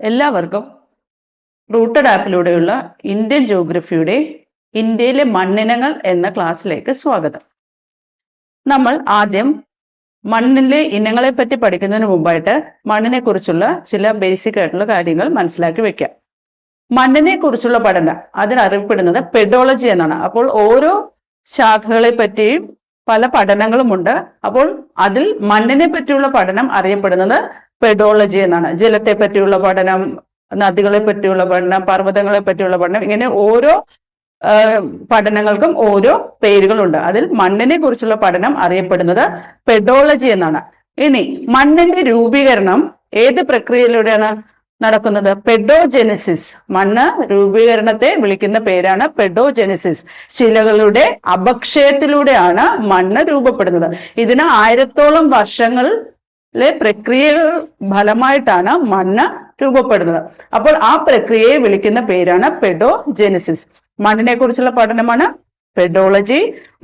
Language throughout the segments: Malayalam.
എല്ലാവർക്കും റൂട്ടഡ് ആപ്പിലൂടെയുള്ള ഇന്ത്യൻ ജോഗ്രഫിയുടെ ഇന്ത്യയിലെ മണ്ണിനങ്ങൾ എന്ന ക്ലാസ്സിലേക്ക് സ്വാഗതം. നമ്മൾ ആദ്യം മണ്ണിലെ ഇനങ്ങളെ പറ്റി പഠിക്കുന്നതിന് മുമ്പായിട്ട് മണ്ണിനെ കുറിച്ചുള്ള ചില ബേസിക് ആയിട്ടുള്ള കാര്യങ്ങൾ മനസ്സിലാക്കി വെക്കാം. മണ്ണിനെ കുറിച്ചുള്ള പഠനം അതിനറിയപ്പെടുന്നത് പെഡോളജി എന്നാണ്. അപ്പോൾ ഓരോ ശാഖകളെ പറ്റിയും പല പഠനങ്ങളുമുണ്ട്. അപ്പോൾ അതിൽ മണ്ണിനെ പറ്റിയുള്ള പഠനം അറിയപ്പെടുന്നത് പെഡോളജി എന്നാണ്. ജലത്തെ പറ്റിയുള്ള പഠനം, നദികളെ പറ്റിയുള്ള പഠനം, പർവ്വതങ്ങളെ പറ്റിയുള്ള പഠനം, ഇങ്ങനെ ഓരോ പഠനങ്ങൾക്കും ഓരോ പേരുകളുണ്ട്. അതിൽ മണ്ണിനെ കുറിച്ചുള്ള പഠനം അറിയപ്പെടുന്നത് പെഡോളജി എന്നാണ്. ഇനി മണ്ണിന്റെ രൂപീകരണം ഏത് പ്രക്രിയയിലൂടെയാണ് നടക്കുന്നത്? പെഡോജെനിസിസ്. മണ്ണ് രൂപീകരണത്തെ വിളിക്കുന്ന പേരാണ് പെഡോജെനിസിസ്. ശിലകളുടെ അപക്ഷയത്തിലൂടെയാണ് മണ്ണ് രൂപപ്പെടുന്നത്. ഇതിന് 1000ഓളം വർഷങ്ങളിലെ പ്രക്രിയകൾ ഫലമായിട്ടാണ് മണ്ണ് രൂപപ്പെടുന്നത്. അപ്പോൾ ആ പ്രക്രിയയെ വിളിക്കുന്ന പേരാണ് പെഡോജെനിസിസ്. മണ്ണിനെ കുറിച്ചുള്ള പഠനമാണ് പെഡോളജി.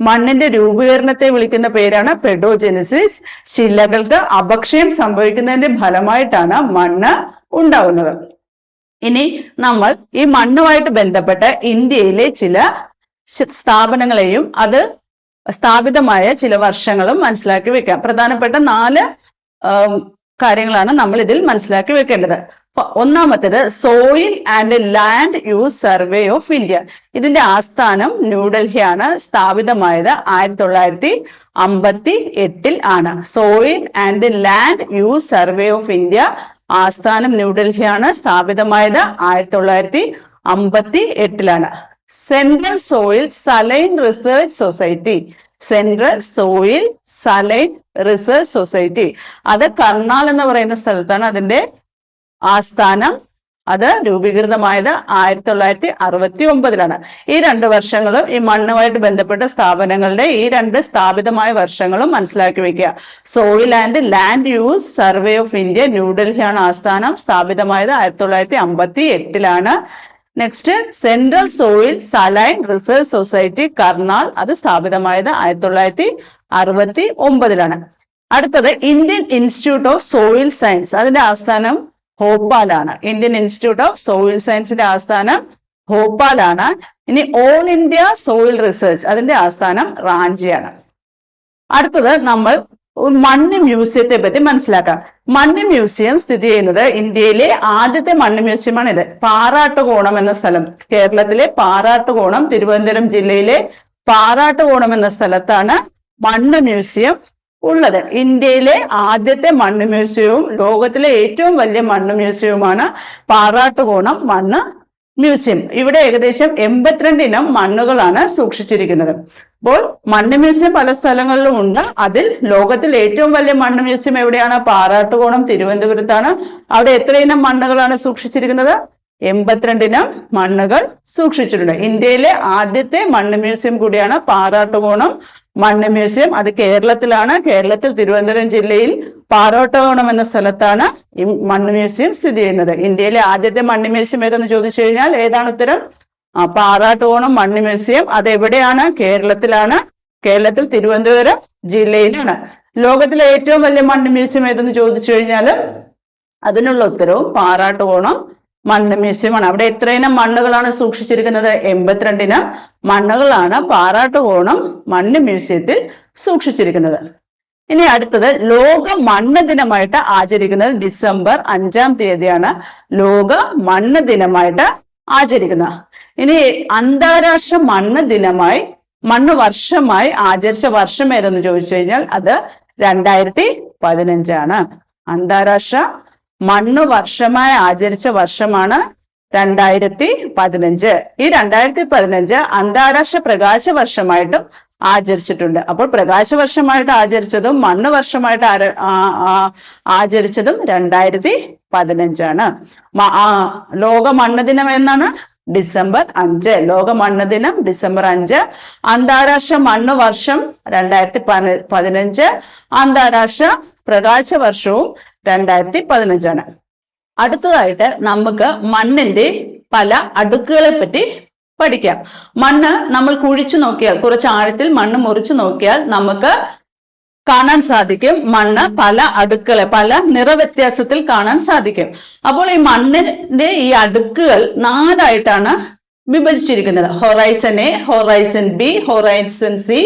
മണ്ണിന്റെ രൂപീകരണത്തെ വിളിക്കുന്ന പേരാണ് പെഡോജെനിസിസ്. ശിലകൾക്ക് അപക്ഷയം സംഭവിക്കുന്നതിന്റെ ഫലമായിട്ടാണ് മണ്ണ് ഉണ്ടാകുന്നത്. ഇനി നമ്മൾ ഈ മണ്ണുമായിട്ട് ബന്ധപ്പെട്ട ഇന്ത്യയിലെ ചില സ്ഥാപനങ്ങളെയും അത് സ്ഥാപിതമായ ചില വർഷങ്ങളും മനസ്സിലാക്കി വെക്കാം. പ്രധാനപ്പെട്ട 4 കാര്യങ്ങളാണ് നമ്മൾ ഇതിൽ മനസ്സിലാക്കി വെക്കേണ്ടത്. ഒന്നാമത്തേത് soil and land use survey of India. ഇതിന്റെ ആസ്ഥാനം ന്യൂഡൽഹിയാണ്. സ്ഥാപിതമായത് 1958 ആണ്. Soil and land use survey of India ആസ്ഥാനം ന്യൂഡൽഹിയാണ്. സ്ഥാപിതമായത് 1958 central soil saline research society. Central soil saline research society അത് കർണാൽ എന്ന് പറയുന്ന സ്ഥലത്താണ് അതിന്റെ ആസ്ഥാനം. അത് രൂപീകൃതമായത് 1969 ഈ 2 വർഷങ്ങളും ഈ മണ്ണുമായിട്ട് ബന്ധപ്പെട്ട സ്ഥാപനങ്ങളുടെ ഈ 2 സ്ഥാപിതമായ വർഷങ്ങളും മനസ്സിലാക്കി വെക്കുക. Soil and land use survey of India ന്യൂഡൽഹിയാണ് ആസ്ഥാനം. സ്ഥാപിതമായത് 1958 next central soil saline research society Karnal അത് സ്ഥാപിതമായത് 1969 അടുത്തത് Indian institute of soil science. അതിന്റെ ആസ്ഥാനം ഭോപ്പാലാണ്. ഇന്ത്യൻ ഇൻസ്റ്റിറ്റ്യൂട്ട് ഓഫ് സോയിൽ സയൻസിന്റെ ആസ്ഥാനം ഭോപ്പാലാണ്. ഇനി ഓൾ ഇന്ത്യ സോയിൽ റിസർച്ച് അതിന്റെ ആസ്ഥാനം റാഞ്ചിയാണ്. അടുത്തത് നമ്മൾ മണ്ണ് മ്യൂസിയത്തെ പറ്റി മനസ്സിലാക്കാം. മണ്ണ് മ്യൂസിയം സ്ഥിതി ചെയ്യുന്നത് ഇന്ത്യയിലെ ആദ്യത്തെ മണ്ണ് മ്യൂസിയമാണ് ഇത്. പാറാട്ടുകോണം എന്ന സ്ഥലം, കേരളത്തിലെ പാറാട്ടുകോണം, തിരുവനന്തപുരം ജില്ലയിലെ പാറാട്ടുകോണം എന്ന സ്ഥലത്താണ് മണ്ണ് മ്യൂസിയം ഉള്ളത്. ഇന്ത്യയിലെ ആദ്യത്തെ മണ്ണ് മ്യൂസിയവും ലോകത്തിലെ ഏറ്റവും വലിയ മണ്ണ് മ്യൂസിയവുമാണ് പാറാട്ടുകോണം മണ്ണ് മ്യൂസിയം. ഇവിടെ ഏകദേശം 82 ഇനം മണ്ണുകളാണ് സൂക്ഷിച്ചിരിക്കുന്നത്. അപ്പോൾ മണ്ണ് മ്യൂസിയം പല സ്ഥലങ്ങളിലും ഉണ്ട്. അതിൽ ലോകത്തിൽ ഏറ്റവും വലിയ മണ്ണ് മ്യൂസിയം എവിടെയാണ്? പാറാട്ടുകോണം, തിരുവനന്തപുരത്താണ്. അവിടെ എത്ര ഇനം മണ്ണുകളാണ് സൂക്ഷിച്ചിരിക്കുന്നത്? 82 ഇനം മണ്ണുകൾ സൂക്ഷിച്ചിട്ടുണ്ട്. ഇന്ത്യയിലെ ആദ്യത്തെ മണ്ണ് മ്യൂസിയം കൂടിയാണ് പാറാട്ടുകോണം മണ്ണ് മ്യൂസിയം. അത് കേരളത്തിലാണ്. കേരളത്തിൽ തിരുവനന്തപുരം ജില്ലയിൽ പാറാട്ടുകോണം എന്ന സ്ഥലത്താണ് ഈ മണ്ണ് മ്യൂസിയം സ്ഥിതി ചെയ്യുന്നത്. ഇന്ത്യയിലെ ആദ്യത്തെ മണ്ണ് മ്യൂസിയം ഏതെന്ന് ചോദിച്ചു കഴിഞ്ഞാൽ ഏതാണ് ഉത്തരം? പാറാട്ടുകോണം മണ്ണ് മ്യൂസിയം. അത് എവിടെയാണ്? കേരളത്തിലാണ്. കേരളത്തിൽ തിരുവനന്തപുരം ജില്ലയിലാണ്. ലോകത്തിലെ ഏറ്റവും വലിയ മണ്ണ് മ്യൂസിയം ഏതെന്ന് ചോദിച്ചു കഴിഞ്ഞാൽ അതിനുള്ള ഉത്തരവും പാറാട്ടുകോണം മണ്ണ് മ്യൂസിയമാണ്. അവിടെ എത്ര ഇനം മണ്ണുകളാണ് സൂക്ഷിച്ചിരിക്കുന്നത്? 82 ഇനം മണ്ണുകളാണ് പാറാട്ടുകോണം മണ്ണ് മ്യൂസിയത്തിൽ സൂക്ഷിച്ചിരിക്കുന്നത്. ഇനി അടുത്തത് ലോക മണ്ണ് ദിനമായിട്ട് ആചരിക്കുന്നത് ഡിസംബർ 5-ാം തീയതിയാണ് ലോക മണ്ണ് ദിനമായിട്ട് ആചരിക്കുന്നത്. ഇനി അന്താരാഷ്ട്ര മണ്ണ് ദിനമായി മണ്ണ് വർഷമായി ആചരിച്ച വർഷം ഏതെന്ന് ചോദിച്ചു കഴിഞ്ഞാൽ അത് 2015 അന്താരാഷ്ട്ര മണ്ണ് വർഷമായി ആചരിച്ച വർഷമാണ് 2015. ഈ 2015 അന്താരാഷ്ട്ര പ്രകാശ വർഷമായിട്ടും ആചരിച്ചിട്ടുണ്ട്. അപ്പോൾ പ്രകാശ വർഷമായിട്ട് ആചരിച്ചതും മണ്ണ് വർഷമായിട്ട് ആചരിച്ചതും 2015. ലോക മണ്ണ് ദിനം എന്നാണ്? ഡിസംബർ 5. ലോക മണ്ണ് ദിനം ഡിസംബർ 5. അന്താരാഷ്ട്ര മണ്ണ് വർഷം 2015. അന്താരാഷ്ട്ര പ്രകാശ വർഷവും 2015. അടുത്തതായിട്ട് നമുക്ക് മണ്ണിന്റെ പല അടുക്കുകളെ പറ്റി പഠിക്കാം. മണ്ണ് നമ്മൾ കുഴിച്ചു നോക്കിയാൽ, കുറച്ച് ആഴത്തിൽ മണ്ണ് മുറിച്ചു നോക്കിയാൽ നമുക്ക് കാണാൻ സാധിക്കും. മണ്ണ് പല അടുക്കളെ പല നിറവ്യത്യാസത്തിൽ കാണാൻ സാധിക്കും. അപ്പോൾ ഈ മണ്ണിന്റെ ഈ അടുക്കുകൾ 4 ആയിട്ടാണ് വിഭജിച്ചിരിക്കുന്നത്. Horizon A, horizon B, horizon C,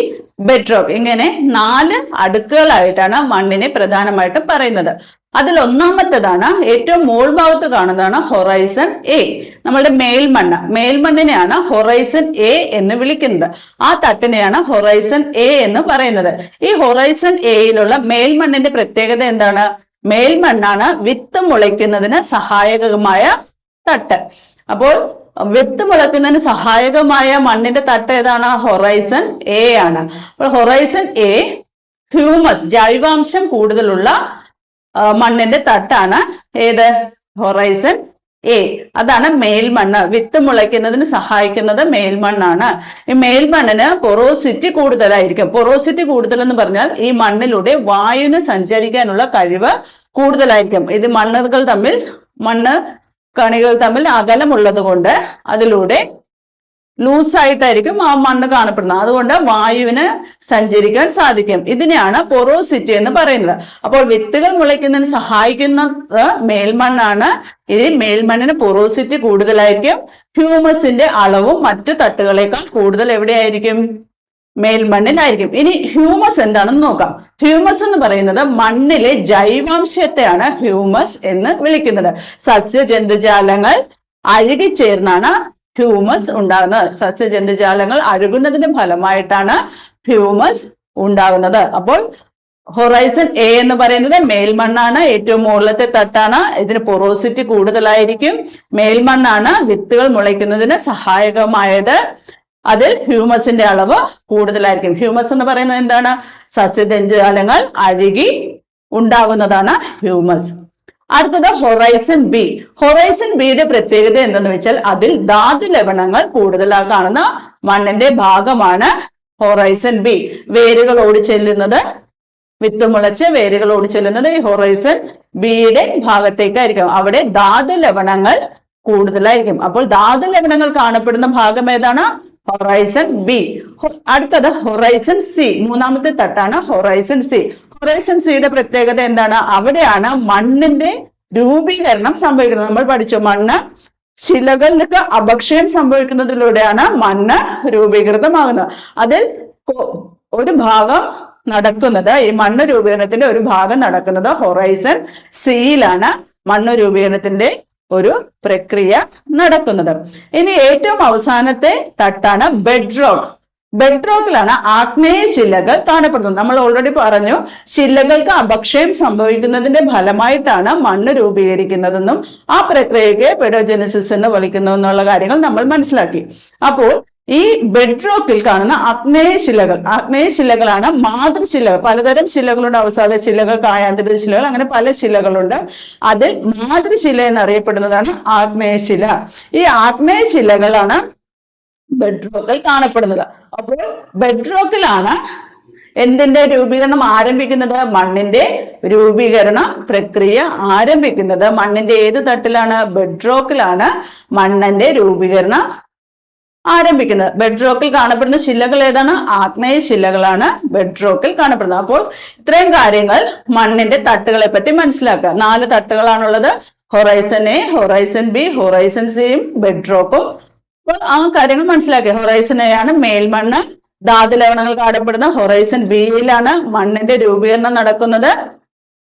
bedrock. ഇങ്ങനെ 4 അടുക്കുകളായിട്ടാണ് മണ്ണിനെ പ്രധാനമായിട്ടും പറയുന്നത്. അതിൽ ഒന്നാമത്തേതാണ് ഏറ്റവും മോൾ ഭാഗത്ത് കാണുന്നതാണ് ഹൊറൈസൺ എ, നമ്മളുടെ മേൽമണ്ണിനെയാണ് ഹൊറൈസൺ എ എന്ന് വിളിക്കുന്നത്. ആ തട്ടിനെയാണ് ഹൊറൈസൺ എ എന്ന് പറയുന്നത്. ഈ ഹൊറൈസൺ എയിലുള്ള മേൽമണ്ണിന്റെ പ്രത്യേകത എന്താണ്? മേൽമണ്ണാണ് വിത്ത് മുളയ്ക്കുന്നതിന് സഹായകമായ തട്ട്. അപ്പോൾ വിത്ത് മുളയ്ക്കുന്നതിന് സഹായകമായ മണ്ണിന്റെ തട്ട് ഏതാണ്? ഹൊറൈസൺ എ ആണ്. അപ്പോൾ ഹൊറൈസൺ എ ഹ്യൂമസ്, ജൈവാംശം കൂടുതലുള്ള മണ്ണിന്റെ തട്ടാണ് ഏത്? Horizon A. അതാണ് മേൽമണ്ണ്. വിത്ത് മുളയ്ക്കുന്നതിന് സഹായിക്കുന്നത് മേൽമണ്ണാണ്. ഈ മേൽമണ്ണിന് പൊറോസിറ്റി കൂടുതലായിരിക്കും. പൊറോസിറ്റി കൂടുതൽ എന്ന് പറഞ്ഞാൽ ഈ മണ്ണിലൂടെ വായുവിന് സഞ്ചരിക്കാനുള്ള കഴിവ് കൂടുതലായിരിക്കും. ഇത് മണ്ണ് കണികൾ തമ്മിൽ അകലമുള്ളത് കൊണ്ട് അതിലൂടെ ലൂസായിട്ടായിരിക്കും ആ മണ്ണ് കാണപ്പെടുന്നത്. അതുകൊണ്ട് വായുവിന് സഞ്ചരിക്കാൻ സാധിക്കും. ഇതിനെയാണ് പൊറോസിറ്റി എന്ന് പറയുന്നത്. അപ്പോൾ വിത്തുകൾ മുളയ്ക്കുന്നതിന് സഹായിക്കുന്നത് മേൽമണ്ണാണ്. ഈ മേൽമണ്ണിന് പൊറോസിറ്റി കൂടുതലായിരിക്കും. ഹ്യൂമസിന്റെ അളവും മറ്റു തട്ടുകളേക്കാൾ കൂടുതൽ എവിടെയായിരിക്കും? മേൽമണ്ണിലായിരിക്കും. ഇനി ഹ്യൂമസ് എന്താണെന്ന് നോക്കാം. ഹ്യൂമസ് എന്ന് പറയുന്നത് മണ്ണിലെ ജൈവാംശത്തെയാണ് ഹ്യൂമസ് എന്ന് വിളിക്കുന്നത്. സസ്യജന്തുജാലങ്ങൾ അഴുകിച്ചേർന്നാണ് ഹ്യൂമസ് ഉണ്ടാകുന്നത്. സസ്യജന്തുജാലങ്ങൾ അഴുകുന്നതിന്റെ ഫലമായിട്ടാണ് ഹ്യൂമസ് ഉണ്ടാകുന്നത്. അപ്പോൾ ഹൊറൈസൺ എ എന്ന് പറയുന്നത് മേൽമണ്ണാണ്, ഏറ്റവും മുകളിലത്തെ തട്ടാണ്. ഇതിന് പൊറോസിറ്റി കൂടുതലായിരിക്കും. മേൽമണ്ണാണ് വിത്തുകൾ മുളയ്ക്കുന്നതിന് സഹായകമായത്. അതിൽ ഹ്യൂമസിന്റെ അളവ് കൂടുതലായിരിക്കും. ഹ്യൂമസ് എന്ന് പറയുന്നത് എന്താണ്? സസ്യജന്തുജാലങ്ങൾ അഴുകി ഉണ്ടാകുന്നതാണ് ഹ്യൂമസ്. അടുത്തത് ഹൊറൈസൺ ബി. ഹൊറൈസൺ ബിയുടെ പ്രത്യേകത എന്തെന്ന് വെച്ചാൽ അതിൽ ധാതു ലവണങ്ങൾ കൂടുതലായി കാണുന്ന മണ്ണിന്റെ ഭാഗമാണ് ഹൊറൈസൺ ബി. വേരുകൾ ഓടിച്ചെല്ലുന്നത്, വിത്ത് മുളച്ച് വേരുകൾ ഓടിച്ചെല്ലുന്നത് ഈ ഹൊറൈസൺ ബിയുടെ ഭാഗത്തേക്കായിരിക്കും. അവിടെ ധാതു ലവണങ്ങൾ കൂടുതലായിരിക്കും. അപ്പോൾ ധാതു ലവണങ്ങൾ കാണപ്പെടുന്ന ഭാഗം ഏതാണ്? Horizon B. അടുത്തത് ഹൊറൈസൺ സി. മൂന്നാമത്തെ തട്ടാണ് ഹൊറൈസൺ സി. ഹൊറൈസൺ സിയുടെ പ്രത്യേകത എന്താണ്? അവിടെയാണ് മണ്ണിന്റെ രൂപീകരണം സംഭവിക്കുന്നത്. നമ്മൾ പഠിച്ചു, മണ്ണ് ശിലകൾക്ക് അപക്ഷയം സംഭവിക്കുന്നതിലൂടെയാണ് മണ്ണ് രൂപീകൃതമാകുന്നത്. അതിൽ ഒരു ഭാഗം നടക്കുന്നത്, ഈ മണ്ണ് രൂപീകരണത്തിന്റെ ഒരു ഭാഗം നടക്കുന്നത് ഹൊറൈസൺ സിയിലാണ്. മണ്ണ് രൂപീകരണത്തിന്റെ ഒരു പ്രക്രിയ നടക്കുന്നത്. ഇനി ഏറ്റവും അവസാനത്തെ തട്ടാണ് ബെഡ്റോക്ക്. ബെഡ്റോക്കിലാണ് ആഗ്നേയ ശിലകൾ കാണപ്പെടുന്നത്. നമ്മൾ ഓൾറെഡി പറഞ്ഞു, ശിലകൾക്ക് അപക്ഷയം സംഭവിക്കുന്നതിന്റെ ഫലമായിട്ടാണ് മണ്ണ് രൂപീകരിക്കുന്നതെന്നും ആ പ്രക്രിയയ്ക്ക് പെഡോജെനസിസ് എന്ന് വിളിക്കുന്നു എന്നുള്ള കാര്യങ്ങൾ നമ്മൾ മനസ്സിലാക്കി. അപ്പോൾ ഈ ബെഡ്റോക്കിൽ കാണുന്ന ആഗ്നേയ ശിലകളാണ് മാതൃശിലകൾ. പലതരം ശിലകളുണ്ട്. അവസാദ ശിലകൾ, കായാന്തരിത ശിലകൾ, അങ്ങനെ പല ശിലകളുണ്ട്. അതിൽ മാതൃശില എന്നറിയപ്പെടുന്നതാണ് ആഗ്നേയശില. ഈ ആഗ്നേയശിലകളാണ് ബെഡ്റോക്കിൽ കാണപ്പെടുന്നത്. അപ്പോൾ ബെഡ്റോക്കിലാണ് എന്തിന്റെ രൂപീകരണം ആരംഭിക്കുന്നത്? മണ്ണിന്റെ രൂപീകരണ പ്രക്രിയ ആരംഭിക്കുന്നത്. മണ്ണിന്റെ ഏത് തട്ടിലാണ്? ബെഡ്റോക്കിലാണ് മണ്ണിന്റെ രൂപീകരണം ആരംഭിക്കുന്നത്. ബെഡ്റോക്കിൽ കാണപ്പെടുന്ന ശിലകൾ ഏതാണ്? ആഗ്നേയ ശിലകളാണ് ബെഡ്റോക്കിൽ കാണപ്പെടുന്നത്. അപ്പോൾ ഇത്രയും കാര്യങ്ങൾ മണ്ണിന്റെ തട്ടുകളെ പറ്റി മനസ്സിലാക്കുക. 4 തട്ടുകളാണുള്ളത്. Horizon A, horizon B, horizon സിയും ബെഡ്റോക്കും. അപ്പോൾ ആ കാര്യങ്ങൾ മനസ്സിലാക്കുക. ഹൊറൈസൺ എ ആണ് മേൽമണ്ണ്, ധാതു ലവണങ്ങൾ കാണപ്പെടുന്ന. ഹൊറൈസൺ ബിയിലാണ് മണ്ണിന്റെ രൂപീകരണം നടക്കുന്നത്.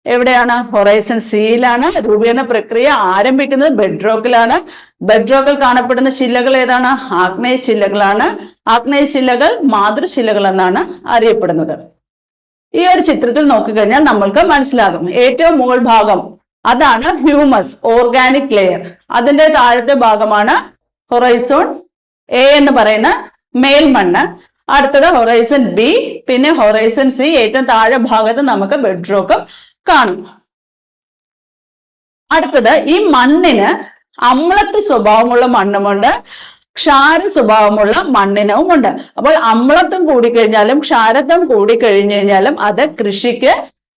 എവിടെയാണ്? ഹൊറൈസൺ സിയിലാണ് രൂപീകരണ പ്രക്രിയ ആരംഭിക്കുന്നത്. ബെഡ്റോക്കിലാണ്. ബെഡ്റോക്കിൽ കാണപ്പെടുന്ന ശിലകൾ ഏതാണ്? ആഗ്നേയ ശിലകളാണ്. ആഗ്നേയ ശിലകൾ മാതൃശിലകൾ എന്നാണ് അറിയപ്പെടുന്നത്. ഈ ഒരു ചിത്രത്തിൽ നോക്കിക്കഴിഞ്ഞാൽ നമ്മൾക്ക് മനസ്സിലാകും. ഏറ്റവും മുകൾ ഭാഗം അതാണ് ഹ്യൂമസ്, ഓർഗാനിക് ലെയർ. അതിന്റെ താഴത്തെ ഭാഗമാണ് ഹൊറൈസൺ എ എന്ന് പറയുന്ന മേൽമണ്ണ്. അടുത്തത് ഹൊറൈസൺ ബി, പിന്നെ ഹൊറൈസൺ സി. ഏറ്റവും താഴെ ഭാഗത്ത് നമുക്ക് ബെഡ്റോക്കും കാണും. അടുത്തത് ഈ മണ്ണിന് അമ്ലത്വ സ്വഭാവമുള്ള മണ്ണുമുണ്ട്, ക്ഷാര സ്വഭാവമുള്ള മണ്ണിനവുമുണ്ട്. അപ്പോൾ അമ്ലത്വം കൂടിക്കഴിഞ്ഞാലും ക്ഷാരത്വം കൂടിക്കഴിഞ്ഞാലും അത് കൃഷിക്ക്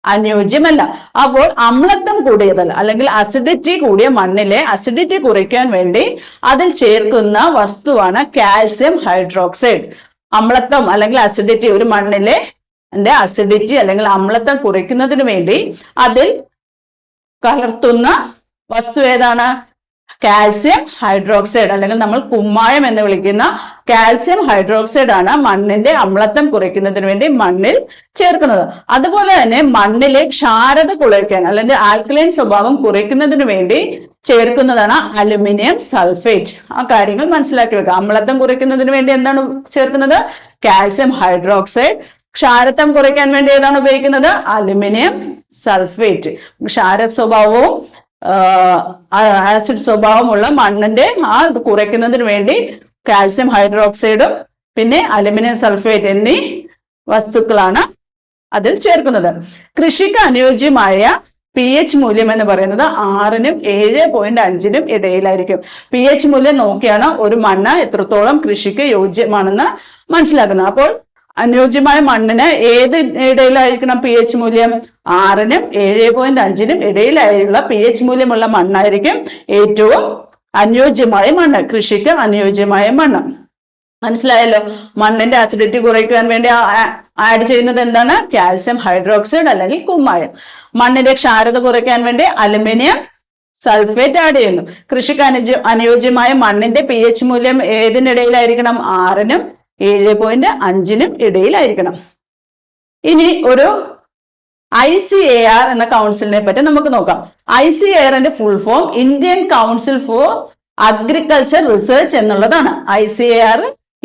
അനുയോജ്യമല്ല. അപ്പോൾ അമ്ലത്വം കൂടിയതല്ല, അല്ലെങ്കിൽ അസിഡിറ്റി കൂടിയ മണ്ണിലെ അസിഡിറ്റി കുറയ്ക്കാൻ വേണ്ടി അതിൽ ചേർക്കുന്ന വസ്തുവാണ് കാൽസ്യം ഹൈഡ്രോക്സൈഡ്. അമ്ലത്വം അല്ലെങ്കിൽ അസിഡിറ്റി ഒരു മണ്ണിലെ അസിഡിറ്റി അല്ലെങ്കിൽ അമ്ലത്വം കുറയ്ക്കുന്നതിന് വേണ്ടി അതിൽ കലർത്തുന്ന വസ്തു ഏതാണ്? കാൽസ്യം ഹൈഡ്രോക്സൈഡ് അല്ലെങ്കിൽ നമ്മൾ കുമ്മായം എന്ന് വിളിക്കുന്ന കാൽസ്യം ഹൈഡ്രോക്സൈഡ് ആണ് മണ്ണിന്റെ അമ്ലത്വം കുറയ്ക്കുന്നതിന് വേണ്ടി മണ്ണിൽ ചേർക്കുന്നത്. അതുപോലെ തന്നെ മണ്ണിലെ ക്ഷാരത കുറയ്ക്കാൻ അല്ലെങ്കിൽ ആൽക്കലൈൻ സ്വഭാവം കുറയ്ക്കുന്നതിന് വേണ്ടി ചേർക്കുന്നതാണ് അലുമിനിയം സൾഫേറ്റ്. ആ കാര്യങ്ങൾ മനസ്സിലാക്കി വെക്കുക. അമ്ലത്വം കുറയ്ക്കുന്നതിന് വേണ്ടി എന്താണ് ചേർക്കുന്നത്? Calcium hydroxide. ക്ഷാരത്വം കുറയ്ക്കാൻ വേണ്ടി ഏതാണ് ഉപയോഗിക്കുന്നത്? Aluminium sulphate. ക്ഷാര സ്വഭാവവും ആസിഡ് സ്വഭാവമുള്ള മണ്ണിന്റെ ആ കുറയ്ക്കുന്നതിന് വേണ്ടി കാൽസ്യം ഹൈഡ്രോക്സൈഡും പിന്നെ അലുമിനിയം സൾഫേറ്റ് എന്നീ വസ്തുക്കളാണ് അതിൽ ചേർക്കുന്നത്. കൃഷിക്ക് അനുയോജ്യമായ pH മൂല്യം എന്ന് പറയുന്നത് 6നും 7.5നും ഇടയിലായിരിക്കും. pH മൂല്യം നോക്കിയാണ് ഒരു മണ്ണ് എത്രത്തോളം കൃഷിക്ക് യോജ്യമാണെന്ന് മനസ്സിലാക്കുന്നത്. അപ്പോൾ അനുയോജ്യമായ മണ്ണിന് ഏത് ഇടയിലായിരിക്കണം pH മൂല്യം? 6നും 7.5നും ഇടയിലായുള്ള pH മൂല്യമുള്ള മണ്ണായിരിക്കും ഏറ്റവും അനുയോജ്യമായ മണ്ണ്, കൃഷിക്ക് അനുയോജ്യമായ മണ്ണ്. മനസ്സിലായല്ലോ? മണ്ണിന്റെ അസിഡിറ്റി കുറയ്ക്കാൻ വേണ്ടി ആഡ് ചെയ്യുന്നത് എന്താണ്? കാൽസ്യം ഹൈഡ്രോക്സൈഡ് അല്ലെങ്കിൽ കുമ്മായം. മണ്ണിന്റെ ക്ഷാരത കുറയ്ക്കാൻ വേണ്ടി അലുമിനിയം സൾഫേറ്റ് ആഡ് ചെയ്യുന്നു. കൃഷിക്ക് അനുയോജ്യമായ മണ്ണിന്റെ pH മൂല്യം ഏതിനിടയിലായിരിക്കണം? 6നും 7.5നും ഇടയിലായിരിക്കണം. ഇനി ഒരു ICAR എന്ന കൗൺസിലിനെ പറ്റി നമുക്ക് നോക്കാം. ICARന്റെ full form Indian council for agriculture research എന്നുള്ളതാണ്. ICAR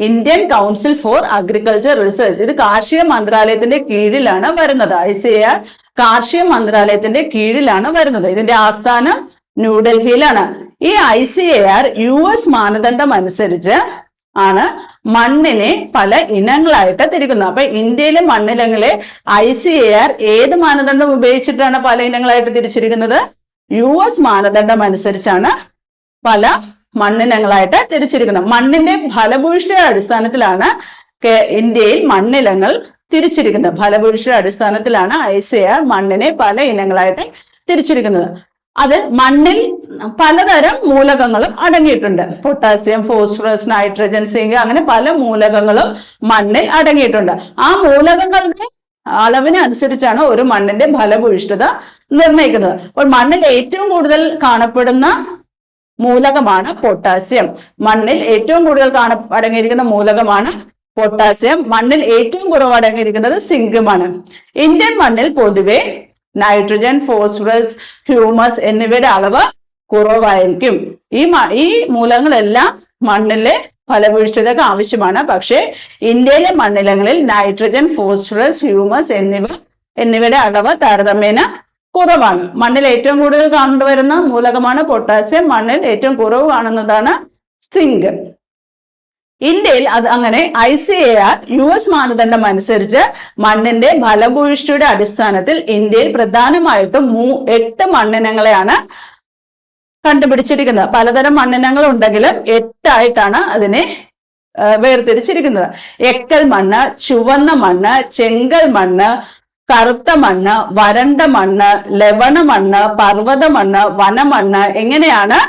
Indian council for agriculture research. ഇത് കാർഷിക മന്ത്രാലയത്തിന്റെ കീഴിലാണ് വരുന്നത്. ICAR കാർഷിക മന്ത്രാലയത്തിന്റെ കീഴിലാണ് വരുന്നത്. ഇതിന്റെ ആസ്ഥാനം ന്യൂഡൽഹിയിലാണ്. ഈ ICAR US മാനദണ്ഡം അനുസരിച്ച് ആണ് മണ്ണിനെ പല ഇനങ്ങളായിട്ട് തിരിക്കുന്നത്. അപ്പൊ ഇന്ത്യയിലെ മണ്ണിനങ്ങളെ ICAR ഏത് മാനദണ്ഡം ഉപയോഗിച്ചിട്ടാണ് പല ഇനങ്ങളായിട്ട് തിരിച്ചിരിക്കുന്നത്? US മാനദണ്ഡം അനുസരിച്ചാണ് പല മണ്ണിനങ്ങളായിട്ട് തിരിച്ചിരിക്കുന്നത്. മണ്ണിന്റെ ഫലഭൂയിഷ്ഠിയുടെ അടിസ്ഥാനത്തിലാണ് ഇന്ത്യയിൽ മണ്ണിനങ്ങൾ തിരിച്ചിരിക്കുന്നത്. ഫലഭൂയിഷ്ഠിയുടെ അടിസ്ഥാനത്തിലാണ് ICAR മണ്ണിനെ പല ഇനങ്ങളായിട്ട് തിരിച്ചിരിക്കുന്നത്. അത് മണ്ണിൽ പലതരം മൂലകങ്ങളും അടങ്ങിയിട്ടുണ്ട്. പൊട്ടാസ്യം, ഫോസ്ഫറസ്, നൈട്രജൻ, സിങ്ക് അങ്ങനെ പല മൂലകങ്ങളും മണ്ണിൽ അടങ്ങിയിട്ടുണ്ട്. ആ മൂലകങ്ങളുടെ അളവിനനുസരിച്ചാണ് ഒരു മണ്ണിന്റെ ഫലഭൂയിഷ്ഠത നിർണ്ണയിക്കുന്നത്. അപ്പോൾ മണ്ണിൽ ഏറ്റവും കൂടുതൽ കാണപ്പെടുന്ന മൂലകമാണ് പൊട്ടാസ്യം. മണ്ണിൽ ഏറ്റവും കൂടുതൽ അടങ്ങിയിരിക്കുന്ന മൂലകമാണ് പൊട്ടാസ്യം. മണ്ണിൽ ഏറ്റവും കുറവ് അടങ്ങിയിരിക്കുന്നത് സിങ്കുമാണ്. ഇന്ത്യൻ മണ്ണിൽ പൊതുവെ നൈട്രജൻ, ഫോസ്ഫറസ്, ഹ്യൂമസ് എന്നിവയുടെ അളവ് കുറവായിരിക്കും. ഈ മൂലകങ്ങളെല്ലാം മണ്ണിലെ ഫലഭൂയിഷ്ഠതയ്ക്ക് ആവശ്യമാണ്. പക്ഷേ ഇന്ത്യയിലെ മണ്ണിനങ്ങളിൽ നൈട്രജൻ, ഫോസ്ഫറസ്, ഹ്യൂമസ് എന്നിവയുടെ അളവ് താരതമ്യേന കുറവാണ്. മണ്ണിൽ ഏറ്റവും കൂടുതൽ കണ്ടുവരുന്ന മൂലകമാണ് പൊട്ടാസ്യം. മണ്ണിൽ ഏറ്റവും കുറവ് കാണുന്നതാണ് സിങ്ക്. ഇന്ത്യയിൽ അത് അങ്ങനെ ICAR US മാനദണ്ഡം അനുസരിച്ച് മണ്ണിന്റെ ഫലഭൂയിഷ്ഠിയുടെ അടിസ്ഥാനത്തിൽ ഇന്ത്യയിൽ പ്രധാനമായിട്ടും 8 മണ്ണിനങ്ങളെയാണ് കണ്ടുപിടിച്ചിരിക്കുന്നത്. പലതരം മണ്ണിനങ്ങൾ ഉണ്ടെങ്കിലും 8 ആയിട്ടാണ് അതിനെ വേർതിരിച്ചിരിക്കുന്നത്. എക്കൽ മണ്ണ്, ചുവന്ന മണ്ണ്, ചെങ്കൽ മണ്ണ്, കറുത്ത മണ്ണ്, വരണ്ട മണ്ണ്, ലവണ മണ്ണ്, പർവ്വത മണ്ണ്, വനമണ്ണ്, എങ്ങനെയാണ്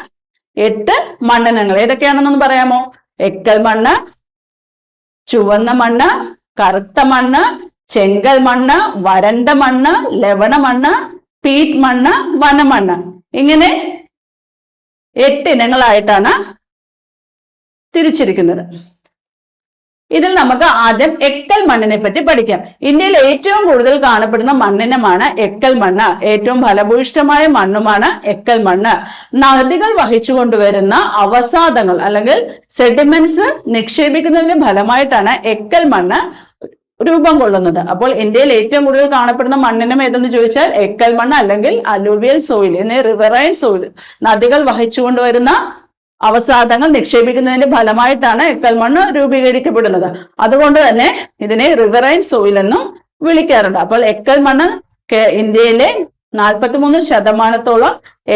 8 മണ്ണിനങ്ങൾ. ഏതൊക്കെയാണെന്നൊന്ന് പറയാമോ? എക്കൽ മണ്ണ്, ചുവന്ന മണ്ണ്, കറുത്ത മണ്ണ്, ചെങ്കൽ മണ്ണ്, വരണ്ട മണ്ണ്, ലവണ മണ്ണ്, പീറ്റ് മണ്ണ്, വനമണ്ണ്. ഇങ്ങനെ 8 ഇനങ്ങളായിട്ടാണ് തിരിച്ചിരിക്കുന്നത്. ഇതിൽ നമുക്ക് ആദ്യം എക്കൽ മണ്ണിനെ പറ്റി പഠിക്കാം. ഇന്ത്യയിൽ ഏറ്റവും കൂടുതൽ കാണപ്പെടുന്ന മണ്ണിനമാണ് എക്കൽ മണ്ണ്. ഏറ്റവും ഫലഭൂയിഷ്ഠമായ മണ്ണുമാണ് എക്കൽ മണ്ണ്. നദികൾ വഹിച്ചു കൊണ്ടുവരുന്ന അവസാദങ്ങൾ അല്ലെങ്കിൽ സെഡിമെന്റ്സ് നിക്ഷേപിക്കുന്നതിന്റെ ഫലമായിട്ടാണ് എക്കൽ മണ്ണ് രൂപം കൊള്ളുന്നത്. അപ്പോൾ ഇന്ത്യയിൽ ഏറ്റവും കൂടുതൽ കാണപ്പെടുന്ന മണ്ണിനം ഏതെന്ന് ചോദിച്ചാൽ എക്കൽ മണ്ണ് അല്ലെങ്കിൽ അലൂവിയൽ സോയിൽ എന്നീ റിവറൈൻ സോയിൽ. നദികൾ വഹിച്ചു കൊണ്ടുവരുന്ന അവസാദങ്ങൾ നിക്ഷേപിക്കുന്നതിന്റെ ഫലമായിട്ടാണ് എക്കൽ മണ്ണ് രൂപീകരിക്കപ്പെടുന്നത്. അതുകൊണ്ട് തന്നെ ഇതിനെ റിവറൈൻ സോയിൽ എന്നും വിളിക്കാറുണ്ട്. അപ്പോൾ എക്കൽ മണ്ണ് ഇന്ത്യയിലെ 43%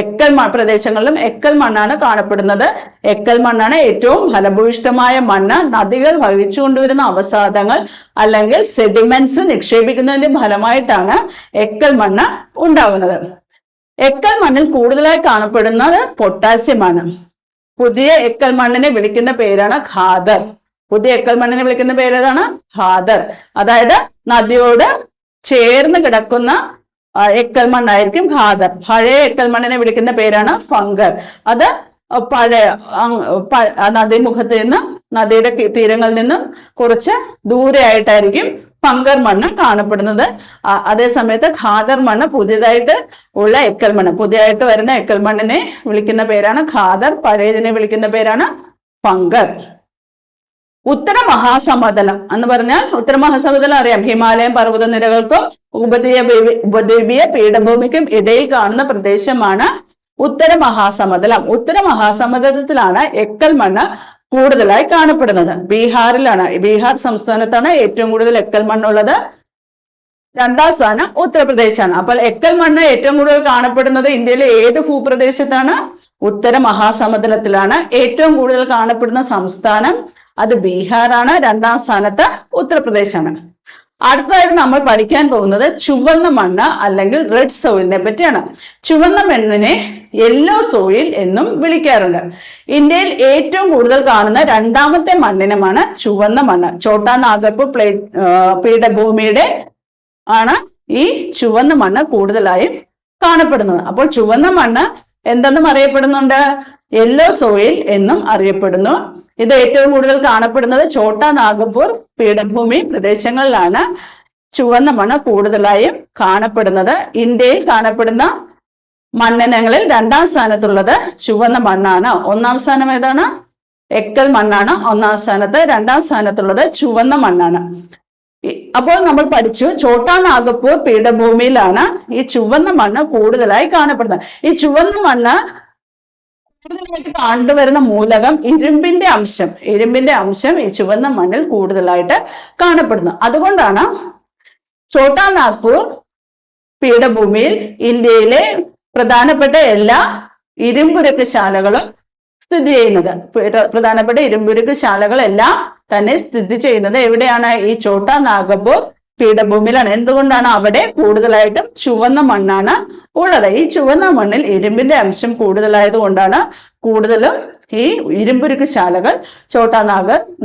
എക്കൽ പ്രദേശങ്ങളിലും എക്കൽ മണ്ണാണ് കാണപ്പെടുന്നത്. എക്കൽ മണ്ണാണ് ഏറ്റവും ഫലഭൂയിഷ്ഠമായ മണ്ണ്. നദികൾ വഹിച്ചു കൊണ്ടുവരുന്ന അവസാദങ്ങൾ അല്ലെങ്കിൽ സെഡിമെന്റ്സ് നിക്ഷേപിക്കുന്നതിന്റെ ഫലമായിട്ടാണ് എക്കൽ മണ്ണ് ഉണ്ടാകുന്നത്. എക്കൽ മണ്ണിൽ കൂടുതലായി കാണപ്പെടുന്നത് പൊട്ടാസ്യമാണ്. പുതിയ എക്കൽ മണ്ണിനെ വിളിക്കുന്ന പേരാണ് ഖാദർ. പുതിയ എക്കൽ മണ്ണിനെ വിളിക്കുന്ന പേര് ഏതാണ്? ഖാദർ. അതായത് നദിയോട് ചേർന്ന് കിടക്കുന്ന എക്കൽ മണ്ണായിരിക്കും ഖാദർ. പഴയ എക്കൽ മണ്ണിനെ വിളിക്കുന്ന പേരാണ് ഫംഗർ. അത് പഴയ നദീമുഖത്ത് നിന്ന്, നദിയുടെ തീരങ്ങളിൽ നിന്നും കുറച്ച് ദൂരെ ആയിട്ടായിരിക്കും ഫംഗർ മണ്ണ് കാണപ്പെടുന്നത്. അതേ സമയത്ത് ഖാദർ മണ്ണ് പുതിയതായിട്ട് ഉള്ള എക്കൽ മണ്ണ്, പുതിയതായിട്ട് വരുന്ന എക്കൽ മണ്ണിനെ വിളിക്കുന്ന പേരാണ് ഖാദർ. പഴയതിനെ വിളിക്കുന്ന പേരാണ് ഫംഗർ. ഉത്തര മഹാസമതലം എന്ന് പറഞ്ഞാൽ, ഉത്തര മഹാസമതലം അറിയാം, ഹിമാലയൻ പർവ്വതനിരകൾക്കും ഉപദ്വീപീയ പീഠഭൂമിക്കും ഇടയിൽ കാണുന്ന പ്രദേശമാണ് ഉത്തര മഹാസമതലം. ഉത്തര മഹാസമതലത്തിലാണ് എക്കൽ മണ്ണ് കൂടുതലായി കാണപ്പെടുന്നത്. ബീഹാറിലാണ്, ബീഹാർ സംസ്ഥാനത്താണ് ഏറ്റവും കൂടുതൽ എക്കൽ മണ്ണുള്ളത്. രണ്ടാം സ്ഥാനം ഉത്തർപ്രദേശാണ്. അപ്പോൾ എക്കൽ മണ്ണ് ഏറ്റവും കൂടുതൽ കാണപ്പെടുന്നത് ഇന്ത്യയിലെ ഏത് ഭൂപ്രദേശത്താണ്? ഉത്തര മഹാസമതലത്തിലാണ്. ഏറ്റവും കൂടുതൽ കാണപ്പെടുന്ന സംസ്ഥാനം അത് ബീഹാറാണ്. രണ്ടാം സ്ഥാനത്ത് ഉത്തർപ്രദേശാണ്. അടുത്തതായിട്ട് നമ്മൾ പഠിക്കാൻ പോകുന്നത് ചുവന്ന മണ്ണ് അല്ലെങ്കിൽ റെഡ് സോയിലിനെ പറ്റിയാണ്. ചുവന്ന മണ്ണിനെ യെല്ലോ സോയിൽ എന്നും വിളിക്കാറുണ്ട്. ഇന്ത്യയിൽ ഏറ്റവും കൂടുതൽ കാണുന്ന രണ്ടാമത്തെ മണ്ണിനമാണ് ചുവന്ന മണ്ണ്. ഛോട്ടാ നാഗപൂർ പീഠഭൂമിയുടെ ആണ് ഈ ചുവന്ന മണ്ണ് കൂടുതലായും കാണപ്പെടുന്നത്. അപ്പോൾ ചുവന്ന മണ്ണ് എന്തെന്നും അറിയപ്പെടുന്നുണ്ട്? യെല്ലോ സോയിൽ എന്നും അറിയപ്പെടുന്നു. ഇത് ഏറ്റവും കൂടുതൽ കാണപ്പെടുന്നത് ഛോട്ടാ നാഗപൂർ പീഠഭൂമി പ്രദേശങ്ങളിലാണ് ചുവന്ന മണ്ണ് കൂടുതലായും കാണപ്പെടുന്നത്. ഇന്ത്യയിൽ കാണപ്പെടുന്ന മണ്ണിനങ്ങളിൽ രണ്ടാം സ്ഥാനത്തുള്ളത് ചുവന്ന മണ്ണാണ്. ഒന്നാം സ്ഥാനം ഏതാണ്? എക്കൽ മണ്ണാണ് ഒന്നാം സ്ഥാനത്ത്. രണ്ടാം സ്ഥാനത്തുള്ളത് ചുവന്ന മണ്ണാണ്. അപ്പോൾ നമ്മൾ പഠിച്ചു ഛോട്ടാ നാഗപൂർ പീഠഭൂമിയിലാണ് ഈ ചുവന്ന മണ്ണ് കൂടുതലായി കാണപ്പെടുന്നത്. ഈ ചുവന്ന മണ്ണ് കൂടുതലായിട്ട് കണ്ടുവരുന്ന മൂലകം ഇരുമ്പിന്റെ അംശം ഈ ചുവന്ന മണ്ണിൽ കൂടുതലായിട്ട് കാണപ്പെടുന്നു. അതുകൊണ്ടാണ് ഛോട്ടാ നാഗ്പൂർ പീഠഭൂമിയിൽ ഇന്ത്യയിലെ പ്രധാനപ്പെട്ട എല്ലാ ഇരുമ്പുരുക്ക് ശാലകളും സ്ഥിതി ചെയ്യുന്നത്. പ്രധാനപ്പെട്ട ഇരുമ്പുരുക്ക് ശാലകളെല്ലാം തന്നെ സ്ഥിതി ചെയ്യുന്നത് എവിടെയാണ്? ഈ ഛോട്ടാ നാഗപൂർ പീഠഭൂമിയിലാണ്. എന്തുകൊണ്ടാണ്? അവിടെ കൂടുതലായിട്ടും ചുവന്ന മണ്ണാണ് ഉള്ളത്. ഈ ചുവന്ന മണ്ണിൽ ഇരുമ്പിന്റെ അംശം കൂടുതലായത് കൊണ്ടാണ് കൂടുതലും ഈ ഇരുമ്പുരുക്ക് ശാലകൾ ഛോട്ടാ